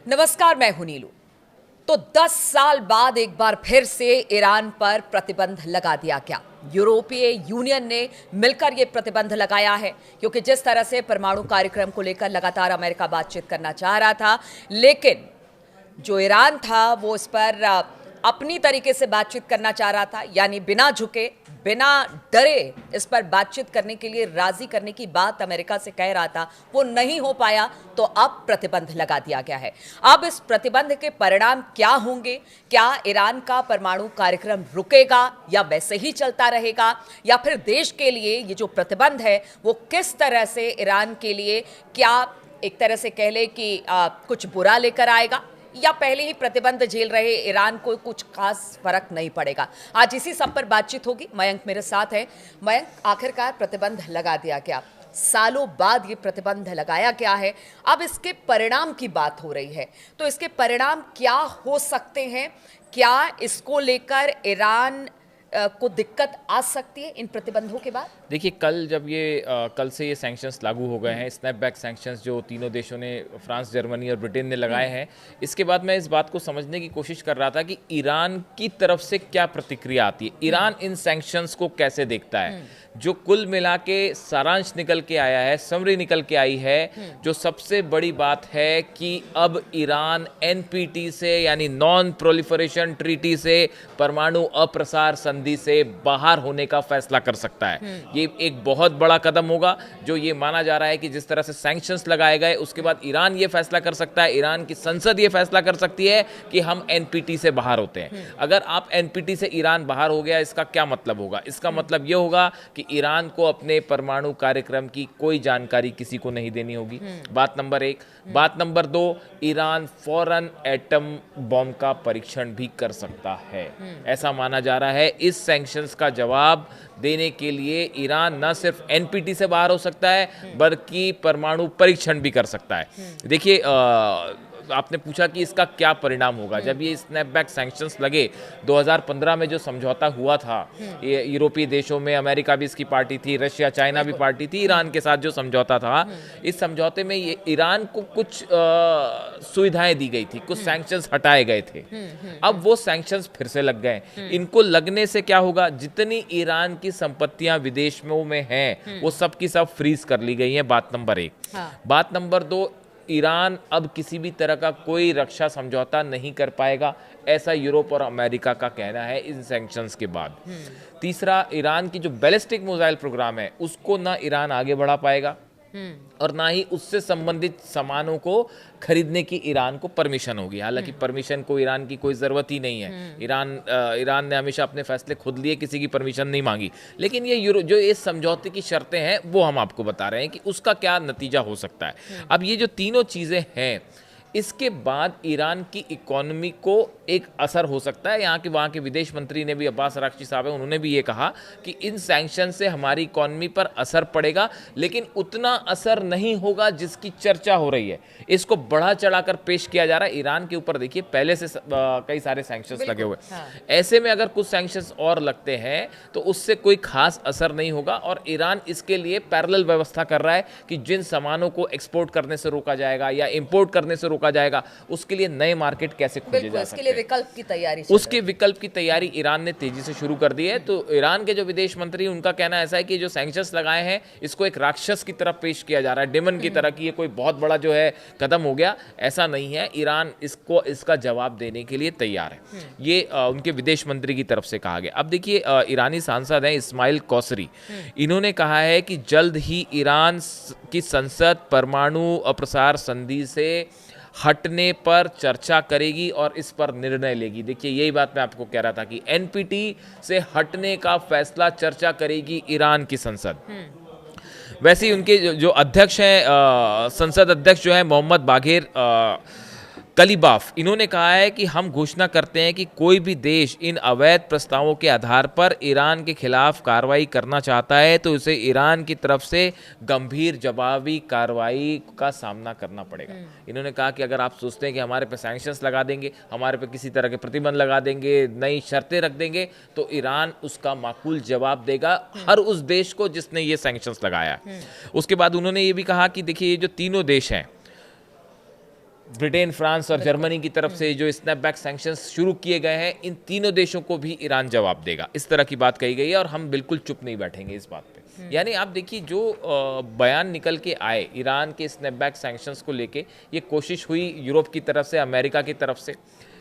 नमस्कार, मैं हूं नीलू। तो 10 साल बाद एक बार फिर से ईरान पर प्रतिबंध लगा दिया गया। यूरोपीय यूनियन ने मिलकर यह प्रतिबंध लगाया है, क्योंकि जिस तरह से परमाणु कार्यक्रम को लेकर लगातार अमेरिका बातचीत करना चाह रहा था, लेकिन जो ईरान था वो इस पर अपनी तरीके से बातचीत करना चाह रहा था, यानी बिना झुके, बिना डरे इस पर बातचीत करने के लिए राजी करने की बात अमेरिका से कह रहा था, वो नहीं हो पाया। तो अब प्रतिबंध लगा दिया गया है। अब इस प्रतिबंध के परिणाम क्या होंगे? क्या ईरान का परमाणु कार्यक्रम रुकेगा या वैसे ही चलता रहेगा, या फिर देश के लिए ये जो प्रतिबंध है वो किस तरह से ईरान के लिए, क्या एक तरह से कह ले कि कुछ बुरा लेकर आएगा, या पहले ही प्रतिबंध झेल रहे ईरान को कुछ खास फर्क नहीं पड़ेगा? आज इसी सब पर बातचीत होगी। मयंक मेरे साथ है। मयंक, आखिरकार प्रतिबंध लगा दिया गया, सालों बाद ये प्रतिबंध लगाया गया है, अब इसके परिणाम की बात हो रही है, तो इसके परिणाम क्या हो सकते हैं? क्या इसको लेकर ईरान को दिक्कत आ सकती है इन प्रतिबंधों के बाद? देखिए, कल से ये सैंक्शंस लागू हो गए हैं, स्नैपबैक सैंक्शंस जो तीनों देशों ने, फ्रांस, जर्मनी और ब्रिटेन ने लगाए हैं। इसके बाद मैं इस बात को समझने की कोशिश कर रहा था कि ईरान की तरफ से क्या प्रतिक्रिया आती है, ईरान इन सैंक्शंस को कैसे देखता है। जो कुल मिला के सारांश निकल के आया है, समरी निकल के आई है, जो सबसे बड़ी बात है कि अब ईरान एनपीटी से, यानी नॉन प्रोलिफरेशन ट्रीटी से, परमाणु अप्रसार संधि से बाहर होने का फैसला कर सकता है। ये एक बहुत बड़ा कदम होगा, जो ये माना जा रहा है कि जिस तरह से सैंक्शंस लगाए गए, उसके बाद ईरान ये फैसला कर सकता है, ईरान की संसद ये फैसला कर सकती है कि हम एनपीटी से बाहर होते हैं। अगर आप एनपीटी से ईरान बाहर हो गया, इसका क्या मतलब होगा? इसका मतलब ये होगा कि ईरान को अपने परमाणु कार्यक्रम की कोई जानकारी किसी को नहीं देनी होगी। बात नंबर 1। बात नंबर 2, ईरान फौरन एटम बॉम्ब का परीक्षण भी कर सकता है, ऐसा माना जा रहा है। इस सैंक्शंस का जवाब देने के लिए ईरान न सिर्फ एनपीटी से बाहर हो सकता है, बल्कि परमाणु परीक्षण भी कर सकता है। देखिए, आपने पूछा कि इसका क्या परिणाम होगा। जब ये स्नैपबैक सैंक्शंस लगे, 2015 में जो समझौता हुआ था, ये यूरोपीय देशों में, अमेरिका भी इसकी पार्टी थी, रशिया, चाइना भी पार्टी थी, ईरान के साथ जो समझौता था, इस समझौते में ये ईरान को कुछ सुविधाएं दी गई थी, कुछ सैंक्शंस हटाए गए थे। अब वो सैंक्शंस फिर से लग गए। इनको लगने से क्या होगा? जितनी ईरान की संपत्तियां विदेशों में हैं, वो सब की सब फ्रीज कर ली गई हैं। बात नंबर 1। बात नंबर 2, ईरान अब किसी भी तरह का कोई रक्षा समझौता नहीं कर पाएगा, ऐसा यूरोप और अमेरिका का कहना है इन सैंक्शंस के बाद। तीसरा, ईरान की जो बैलिस्टिक मिसाइल प्रोग्राम है, उसको ना ईरान आगे बढ़ा पाएगा और ना ही उससे संबंधित सामानों को खरीदने की ईरान को परमिशन होगी। हालांकि परमिशन को ईरान की कोई ज़रूरत ही नहीं है। ईरान ने हमेशा अपने फैसले खुद लिए, किसी की परमिशन नहीं मांगी। लेकिन ये जो इस समझौते की शर्तें हैं, वो हम आपको बता रहे हैं कि उसका क्या नतीजा हो सकता है। अब ये जो तीनों चीज़ें हैं, इसके बाद ईरान की इकोनॉमी को एक असर हो सकता है। वहाँ के विदेश मंत्री ने भी, अब्बास अराक्ची साहब हैं, उन्होंने भी ये कहा कि इन सैंक्शन से हमारी इकोनॉमी पर असर पड़ेगा, लेकिन उतना असर नहीं होगा जिसकी चर्चा हो रही है। इसको बढ़ा चढ़ाकर पेश किया जा रहा है ईरान के ऊपर। देखिए, पहले से कई सारे सैंक्शंस लगे हुए। ऐसे में अगर कुछ सैंक्शंस और लगते हैं तो उससे कोई खास असर नहीं होगा, और ईरान इसके लिए पैरेलल व्यवस्था कर रहा है कि जिन सामानों को एक्सपोर्ट करने से रोका जाएगा या इंपोर्ट करने से रोका जाएगा, उसके लिए नए मार्केट कैसे खोजे जा सकते हैं, विकल्प की तैयारी, उसके विकल्प की तैयारी ईरान ने तेजी से शुरू कर दी है। तो ईरान के जो विदेश मंत्री, उनका कहना ऐसा है कि जो सैंक्शंस लगाए हैं, इसको एक राक्षस की तरफ पेश किया जा रहा है, डेमन की तरह, कि ये कोई बहुत बड़ा जो है कदम हो गया। ऐसा नहीं है, ईरान इसका जवाब देने के लिए तैयार है। ये उनके विदेश मंत्री की तरफ से कहा गया। अब देखिए, ईरानी सांसद हैं इस्माइल कौसरी, इन्होंने कहा है कि जल्द ही ईरान की संसद परमाणु अप्रसार संधि से हटने पर चर्चा करेगी और इस पर निर्णय लेगी। देखिए, यही बात मैं आपको कह रहा था कि एनपीटी से हटने का फैसला चर्चा करेगी ईरान की संसद। वैसे ही उनके जो अध्यक्ष हैं, संसद अध्यक्ष जो है मोहम्मद बाघेर कलीबाफ, इन्होंने कहा है कि हम घोषणा करते हैं कि कोई भी देश इन अवैध प्रस्तावों के आधार पर ईरान के खिलाफ कार्रवाई करना चाहता है तो उसे ईरान की तरफ से गंभीर जवाबी कार्रवाई का सामना करना पड़ेगा। इन्होंने कहा कि अगर आप सोचते हैं कि हमारे पे सैंक्शंस लगा देंगे, हमारे पे किसी तरह के प्रतिबंध लगा देंगे, नई शर्तें रख देंगे, तो ईरान उसका माकूल जवाब देगा हर उस देश को जिसने ये सैंक्शंस लगाया। उसके बाद उन्होंने ये भी कहा कि देखिए, ये जो तीनों देश हैं, ब्रिटेन, फ्रांस और जर्मनी की तरफ से जो स्नैपबैक सैंक्शंस शुरू किए गए हैं, इन तीनों देशों को भी ईरान जवाब देगा, इस तरह की बात कही गई है और हम बिल्कुल चुप नहीं बैठेंगे इस बात पे। यानी आप देखिए जो बयान निकल के आए ईरान के स्नैपबैक सैंक्शंस को लेके, ये कोशिश हुई यूरोप की तरफ से, अमेरिका की तरफ से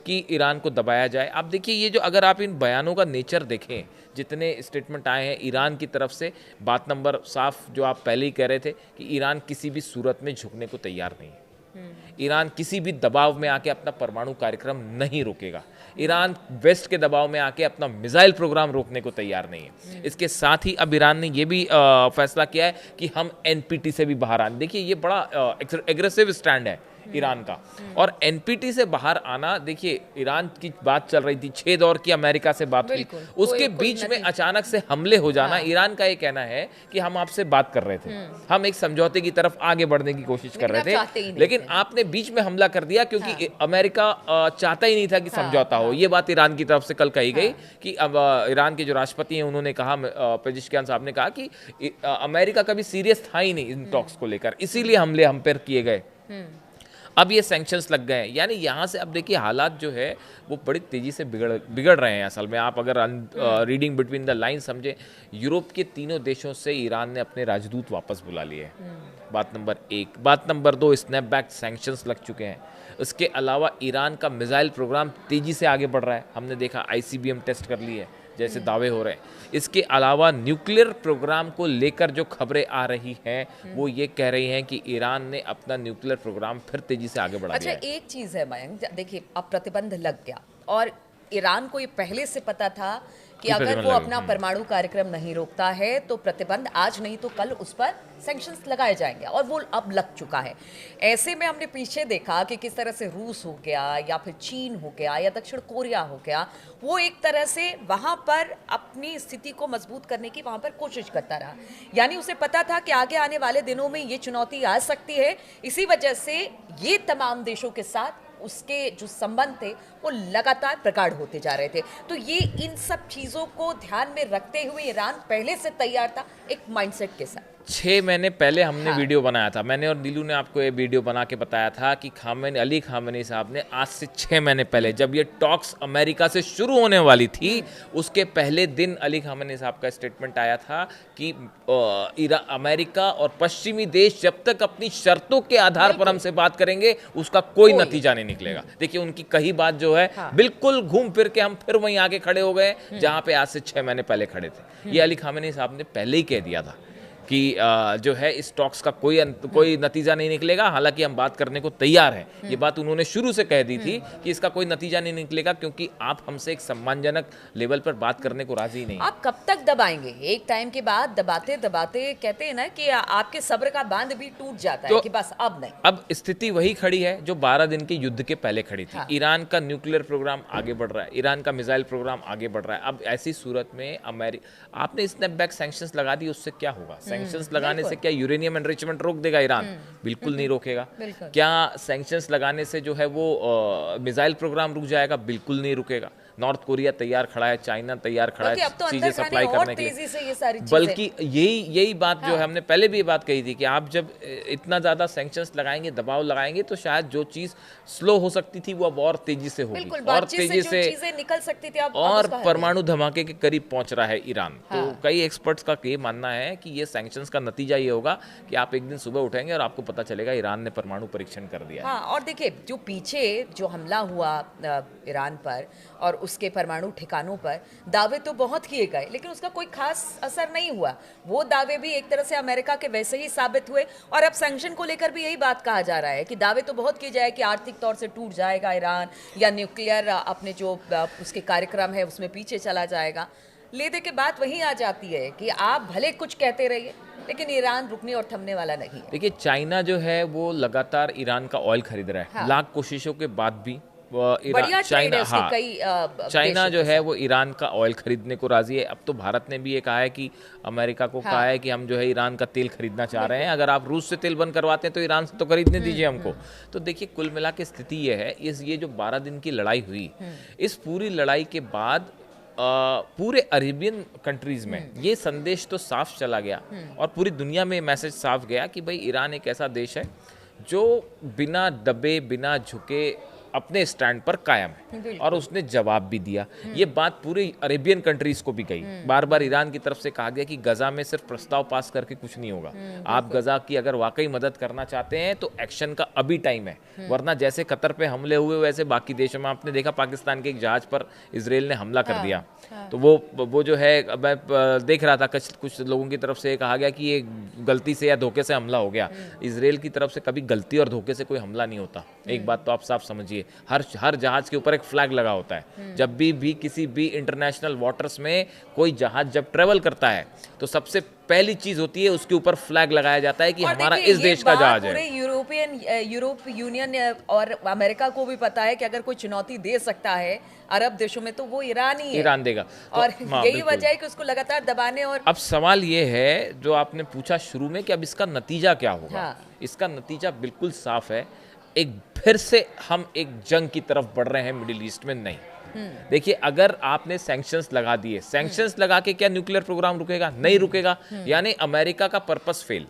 कि ईरान को दबाया जाए। आप देखिए ये जो, अगर आप इन बयानों का नेचर देखें, जितने स्टेटमेंट आए हैं ईरान की तरफ से, बात नंबर साफ जो आप पहले ही कह रहे थे कि ईरान किसी भी सूरत में झुकने को तैयार नहीं है। ईरान किसी भी दबाव में आके अपना परमाणु कार्यक्रम नहीं रोकेगा। ईरान वेस्ट के दबाव में आके अपना मिसाइल प्रोग्राम रोकने को तैयार नहीं है। इसके साथ ही अब ईरान ने ये भी फैसला किया है कि हम एनपीटी से भी बाहर आने, देखिए ये बड़ा एग्रेसिव स्टैंड है ईरान का। और एनपीटी से बाहर आना, देखिए ईरान की बात चल रही थी, 6 दौर की अमेरिका से बात हुई, उसके बीच में अचानक से हमले हो जाना। ईरान का ये कहना है कि हम आपसे बात कर रहे थे, हम एक समझौते की तरफ आगे बढ़ने की कोशिश कर रहे थे, लेकिन आपने बीच में हमला कर दिया, क्योंकि अमेरिका चाहता ही नहीं था कि समझौता हो। ये बात ईरान की तरफ से कल कही गई कि अब ईरान के जो राष्ट्रपति हैं उन्होंने कहा, पेजिशकियान साहब ने कहा कि अमेरिका कभी सीरियस था ही नहीं इन टॉक्स को लेकर, इसीलिए हमले हम पर किए गए। अब ये सैंक्शंस लग गए हैं, यानी यहाँ से अब देखिए हालात जो है वो बड़ी तेज़ी से बिगड़ रहे हैं। असल में आप अगर रीडिंग बिटवीन द लाइन समझे, यूरोप के तीनों देशों से ईरान ने अपने राजदूत वापस बुला लिए। बात नंबर 1। बात नंबर 2, स्नैपबैक सैंक्शंस लग चुके हैं। उसके अलावा ईरान का मिसाइल प्रोग्राम तेज़ी से आगे बढ़ रहा है। हमने देखा ICBM टेस्ट कर ली है, जैसे दावे हो रहे हैं। इसके अलावा न्यूक्लियर प्रोग्राम को लेकर जो खबरें आ रही हैं वो ये कह रही हैं कि ईरान ने अपना न्यूक्लियर प्रोग्राम फिर तेजी से आगे बढ़ा दिया है। अच्छा, एक चीज़ है मयंक, देखिए अब प्रतिबंध लग गया और ईरान को ये पहले से पता था कि अगर वो अपना परमाणु कार्यक्रम नहीं रोकता है तो प्रतिबंध आज नहीं तो कल उस पर सैंक्शंस लगाए जाएंगे, और वो अब लग चुका है। ऐसे में हमने पीछे देखा कि किस तरह से रूस हो गया या फिर चीन हो गया या दक्षिण कोरिया हो गया, वो एक तरह से वहाँ पर अपनी स्थिति को मजबूत करने की वहाँ पर कोशिश करता रहा। यानी उसे पता था कि आगे आने वाले दिनों में ये चुनौती आ सकती है, इसी वजह से ये तमाम देशों के साथ उसके जो संबंध थे वो लगातार प्रगाढ़ होते जा रहे थे। तो ये इन सब चीज़ों को ध्यान में रखते हुए ईरान पहले से तैयार था एक माइंडसेट के साथ। 6 महीने पहले हमने वीडियो बनाया था, मैंने और नीलू ने आपको ये वीडियो बना के बताया था कि अली खामेनी साहब ने आज से 6 महीने पहले, जब ये टॉक्स अमेरिका से शुरू होने वाली थी, उसके पहले दिन अली खामेनी साहब का स्टेटमेंट आया था कि अमेरिका और पश्चिमी देश जब तक अपनी शर्तों के आधार पर हमसे बात करेंगे उसका कोई नतीजा नहीं निकलेगा। देखिए उनकी कही बात जो है बिल्कुल घूम फिर के हम फिर वहीं आके खड़े हो गए जहां पे आज से 6 महीने पहले खड़े थे। ये अली खामेनी साहब ने पहले ही कह दिया था कि जो है इस टॉक्स का कोई नतीजा नहीं निकलेगा, हालांकि हम बात करने को तैयार हैं। ये बात उन्होंने शुरू से कह दी थी कि इसका कोई नतीजा नहीं निकलेगा, क्योंकि आप हमसे एक सम्मानजनक लेवल पर बात करने को राजी नहीं। आप कब तक दबाएंगे? एक टाइम के बाद दबाते दबाते कहते हैं ना कि आपके सब्र का बांध भी टूट जाता है कि बस अब नहीं। अब स्थिति वही खड़ी है जो 12 दिन के युद्ध के पहले खड़ी थी। ईरान का न्यूक्लियर प्रोग्राम आगे बढ़ रहा है, ईरान का मिसाइल प्रोग्राम आगे बढ़ रहा है। अब ऐसी सूरत में आपने स्नैपबैक सैंक्शंस लगा दी, उससे क्या होगा? सैंक्शंस लगाने से क्या यूरेनियम एनरिचमेंट रोक देगा ईरान? बिल्कुल नहीं रोकेगा। क्या सैंक्शंस लगाने से जो है वो मिसाइल प्रोग्राम रुक जाएगा? बिल्कुल नहीं रुकेगा। नॉर्थ कोरिया तैयार खड़ा है, चाइना तैयार खड़ा है चीजें सप्लाई करने के लिए। बल्कि यही बात जो है हमने पहले भी ये बात कही थी कि आप जब इतना ज्यादा सैंक्शंस लगाएंगे, दबाव लगाएंगे, तो शायद जो चीज स्लो हो सकती थी वो अब और तेजी से होगी, और तेजी से निकल सकती थी, और परमाणु धमाके के करीब पहुंच रहा है ईरान। तो कई एक्सपर्ट्स का ये मानना है कि ये सैंक्शंस का नतीजा ये होगा कि आप एक दिन सुबह उठेंगे और आपको पता चलेगा ईरान ने परमाणु परीक्षण कर दिया। और देखिए जो पीछे जो हमला हुआ ईरान पर और उसके परमाणु ठिकानों पर, दावे तो बहुत किए गए लेकिन उसका कोई खास असर नहीं हुआ। वो दावे भी एक तरह से अमेरिका के वैसे ही साबित हुए, और अब सैंक्शन को लेकर भी यही बात कहा जा रहा है कि दावे तो बहुत किए जाए कि आर्थिक तौर से टूट जाएगा ईरान, या न्यूक्लियर अपने जो उसके कार्यक्रम है उसमें पीछे चला जाएगा। ले दे के बात वहीं आ जाती है कि आप भले कुछ कहते रहिए लेकिन ईरान रुकने और थमने वाला नहीं है। देखिए चाइना जो है वो लगातार ईरान का ऑयल खरीद रहा है। लाख कोशिशों के बाद भी चाइना जो है वो ईरान का ऑयल खरीदने को राजी है। अब तो भारत ने भी ये कहा है कि अमेरिका को कहा है कि हम जो है ईरान का तेल खरीदना चाह रहे हैं, अगर आप रूस से तेल बंद करवाते हैं तो ईरान से तो खरीदने दीजिए हमको। तो देखिए कुल मिला के स्थिति ये है, ये जो 12 दिन की लड़ाई हुई, इस पूरी लड़ाई के बाद पूरे अरेबियन कंट्रीज में ये संदेश तो साफ चला गया और पूरी दुनिया में मैसेज साफ गया कि भाई ईरान एक ऐसा देश है जो बिना दबे बिना झुके अपने स्टैंड पर कायम है, और उसने जवाब भी दिया। ये बात पूरी अरेबियन कंट्रीज को भी गई। बार बार ईरान की तरफ से कहा गया कि गजा में सिर्फ प्रस्ताव पास करके कुछ नहीं होगा। आप गजा की अगर वाकई मदद करना चाहते हैं तो एक्शन का अभी टाइम है, वरना जैसे कतर पे हमले हुए वैसे बाकी देशों में आपने देखा, पाकिस्तान के एक जहाज पर इसराइल ने हमला कर दिया। तो वो जो है, मैं देख रहा था कुछ लोगों की तरफ से कहा गया कि ये गलती से या धोखे से हमला हो गया। इसराइल की तरफ से कभी गलती और धोखे से कोई हमला नहीं होता। एक बात तो आप साफ समझिए, हर जहाज के ऊपर एक फ्लैग लगा होता है। जब भी किसी भी इंटरनेशनल वाटर्स में कोई जहाज जब ट्रेवल करता है तो सबसे पहली चीज होती है उसके ऊपर फ्लैग लगाया जाता है कि हमारा इस देश का जहाज है। पूरे यूरोप यूनियन और अमेरिका को भी पता है कि अगर कोई चुनौती दे सकता है अरब देशों में तो वो ईरान ही है। ईरान देगा। तो और यही वजह है कि उसको लगातार दबाने। और अब सवाल ये है जो आपने पूछा शुरू में कि अब इसका नतीजा क्या होगा। इसका नतीजा बिल्कुल साफ है, एक फिर से हम एक जंग की तरफ बढ़ रहे हैं मिडिल ईस्ट में। नहीं, देखिए, अगर आपने सैंक्शंस लगा दिए, सैंक्शंस लगा के क्या न्यूक्लियर प्रोग्राम रुकेगा? नहीं रुकेगा। यानी अमेरिका का पर्पस फेल।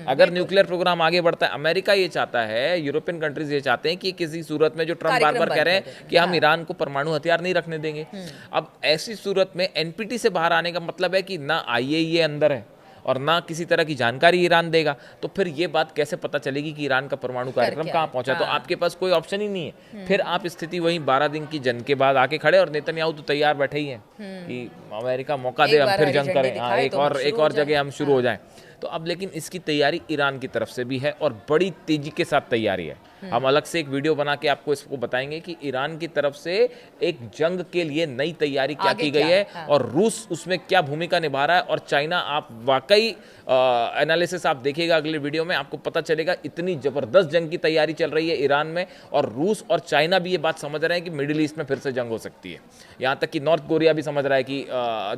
अगर न्यूक्लियर प्रोग्राम आगे बढ़ता है, अमेरिका ये चाहता है, यूरोपियन कंट्रीज ये चाहते हैं कि किसी सूरत में, जो ट्रम्प बार बार कह रहे हैं कि हम ईरान को परमाणु हथियार नहीं रखने देंगे, अब ऐसी सूरत में एनपीटी से बाहर आने का मतलब है कि ना आईएईए अंदर है और ना किसी तरह की जानकारी ईरान देगा। तो फिर ये बात कैसे पता चलेगी कि ईरान का परमाणु कार्यक्रम कहाँ पहुंचा? तो आपके पास कोई ऑप्शन ही नहीं है। फिर आप स्थिति वही 12 दिन की जंग के बाद आके खड़े, और नेतन्याहू तो तैयार बैठे ही हैं कि अमेरिका मौका दे, हम फिर जंग करें, हाँ, एक और जगह हम शुरू हो जाएं। तो अब लेकिन इसकी तैयारी ईरान की तरफ से भी है और बड़ी तेजी के साथ तैयारी है। हम अलग से एक वीडियो बना के आपको इसको बताएंगे कि ईरान की तरफ से एक जंग के लिए नई तैयारी क्या की गई है, और रूस उसमें क्या भूमिका निभा रहा है, और चाइना। आप वाकई एनालिसिस आप देखिएगा अगले वीडियो में, आपको पता चलेगा इतनी जबरदस्त जंग की तैयारी चल रही है ईरान में। और रूस और चाइना भी ये बात समझ रहे हैं कि मिडिल ईस्ट में फिर से जंग हो सकती है। यहाँ तक कि नॉर्थ कोरिया भी समझ रहा है कि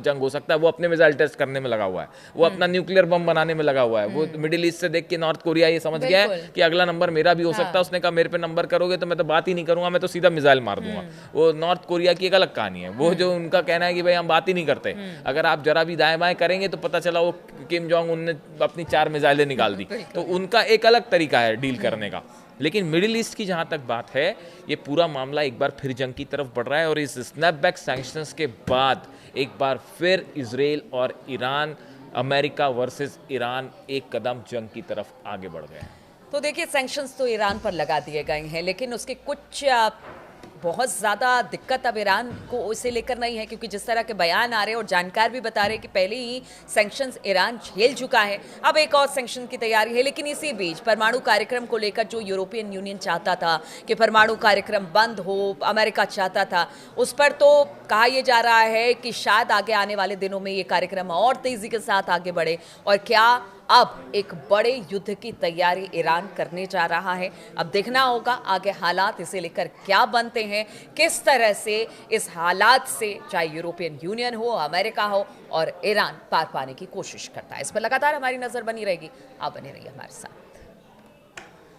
जंग हो सकता है। वो अपने मिसाइल टेस्ट करने में लगा हुआ है, वो अपना न्यूक्लियर बम बनाने में लगा हुआ है। वो मिडिल ईस्ट से देख के नॉर्थ कोरिया ये समझ गया है कि अगला नंबर मेरा भी हो सकता है। उसने कहा मेरे पे नंबर करोगे तो मैं तो बात ही नहीं करूंगा, मैं तो सीधा मिसाइल मार दूंगा। वो नॉर्थ कोरिया की एक अलग कहानी है। वो जो उनका कहना है कि भाई हम बात ही नहीं करते, अगर आप जरा भी दाएं बाएं करेंगे तो पता चला वो किम जोंग उन ने अपनी 4 मिसाइलें निकाल दी। तो उनका एक अलग तरीका है डील करने का। लेकिन मिडिल ईस्ट की जहां तक बात है, ये पूरा मामला एक बार फिर जंग की तरफ बढ़ रहा है। और इस स्नैपबैक सैंक्शंस के बाद एक बार फिर इजराइल और ईरान, अमेरिका वर्सेस ईरान, एक कदम जंग की तरफ आगे बढ़ गए हैं। तो देखिए, सैंक्शंस तो ईरान पर लगा दिए गए हैं, लेकिन उसके कुछ बहुत ज़्यादा दिक्कत अब ईरान को इसे लेकर नहीं है, क्योंकि जिस तरह के बयान आ रहे हैं और जानकार भी बता रहे हैं कि पहले ही सैंक्शंस ईरान झेल चुका है, अब एक और सैंक्शन की तैयारी है। लेकिन इसी बीच परमाणु कार्यक्रम को लेकर जो यूरोपियन यूनियन चाहता था कि परमाणु कार्यक्रम बंद हो, अमेरिका चाहता था, उस पर तो कहा यह जा रहा है कि शायद आगे आने वाले दिनों में ये कार्यक्रम और तेज़ी के साथ आगे बढ़े। और क्या अब एक बड़े युद्ध की तैयारी ईरान करने जा रहा है? अब देखना होगा आगे हालात इसे लेकर क्या बनते हैं, किस तरह से इस हालात से चाहे यूरोपियन यूनियन हो, अमेरिका हो, और ईरान पार पाने की कोशिश करता है। इस पर लगातार हमारी नजर बनी रहेगी। आप बने रहिए हमारे साथ।